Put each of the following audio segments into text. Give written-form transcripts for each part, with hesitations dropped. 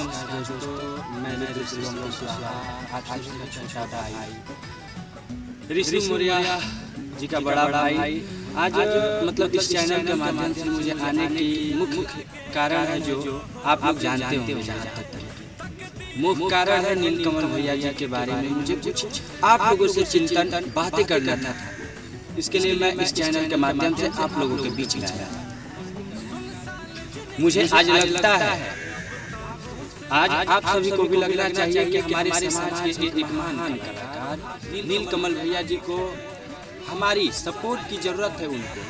नमस्कार दोस्तों, मैं छोटा भाई ऋषि मौर्य जी का बड़ा भाई। आज मतलब इस चैनल के माध्यम से मुझे आने की मुख्य कारण है जो आप लोग जानते होंगे। मुख्य कारण है नीलकमल भैया जी के बारे में मुझे कुछ आप लोगों से चिंतन बातें करना था। इसके लिए मैं इस चैनल के माध्यम से आप लोगों के बीच में आया। मुझे आज लगता है आज आप सभी को भी लगना चाहिए कि हमारे समाज के एक महान कलाकार नीलकमल भैया जी को हमारी सपोर्ट की जरूरत है। उनको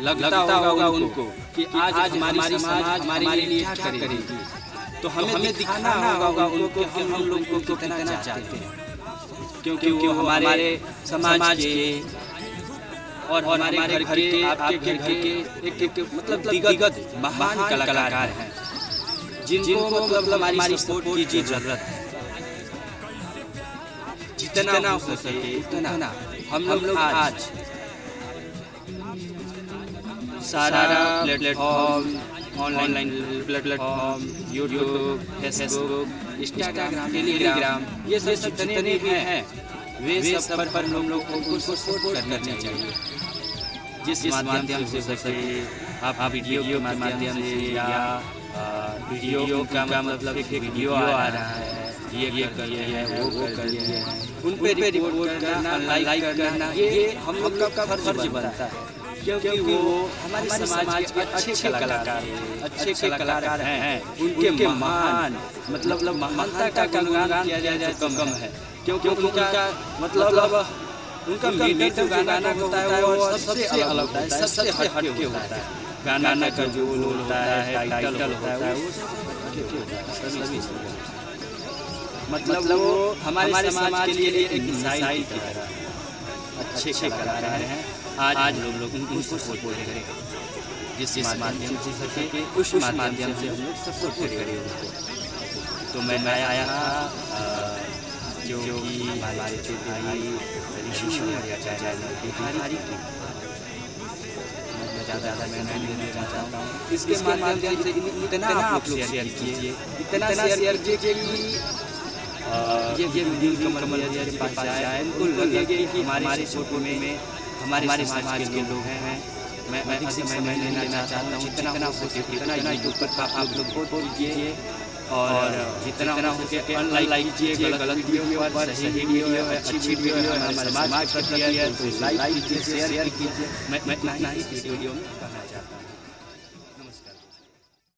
लगता होगा उनको कि आज हमारी समाज हमारे लिए क्या करेगी, तो हमें दिखाना होगा उनको कि हम लोग को कितना चाहते हैं, क्योंकि वो हमारे समाज के और हमारे घर के आपके घर के एक मतलब दिग्गज महान कलाकार हैं जिनको मतलब हमारी सपोर्ट की जरूरत है। जितना हो सके उतना हम लोग आज सारा platform, online platform, YouTube, Facebook, Instagram, Telegram, ये सब जितने भी हैं वे सब पर हम लोग को सपोर्ट करना चाहिए। जिस माध्यम से हो सके आप वीडियो के माध्यम से या वीडियो का मतलब एक वीडियो आ रहा है, ये करिए वो करिए, उन पे रिपोर्ट करना, लाइक करना, ये हम लोग का फर्ज बनता है, क्योंकि वो हमारे समाज के अच्छे कलाकार हैं। उनके महान मतलब महानता का गुणगान किया जाए तो कम है, क्योंकि उनका मतलब उनका मीडिएटर गाना होता है वो सबसे अलग होता है, सबसे हटके होता है। गाना का जो होता है, टाइटल होता है, वो सभी मतलब वो हमारे समाज के लिए एक मिसाइल की तरह अच्छे कलाकार हैं। आज लोग उनको सपोर्ट करें, जिस माध्यम से सके उस माध्यम से हम लोग सपोर्ट करें उनको। तो मैं आया था जो कि हमारे छोटे भाई ऋषि मौर्य चैनल की ज़्यादा मैं नहीं लेना चाहता हूँ। इसके माध्यम से इतना आप लोग शेयर कीजिए, इतना शेयर कीजिए कि ये नीलकमल भैया के पास जाए, उनको लगे कि हमारे फोटो में हमारे समाज के लोग हैं। मैं अधिक समय नहीं लेना चाहता हूँ। जितना हो सके उतना यूट्यूब पर आप लोग वोट कीजिए और जितना हो सके अनलाइक कीजिए, गलत वीडियो पर सही वीडियो है, अच्छी वीडियो है, हमारे समाज पर लाइक कीजिए, शेयर कीजिए। मैं इतना ही इस वीडियो में कहना चाहता हूँ।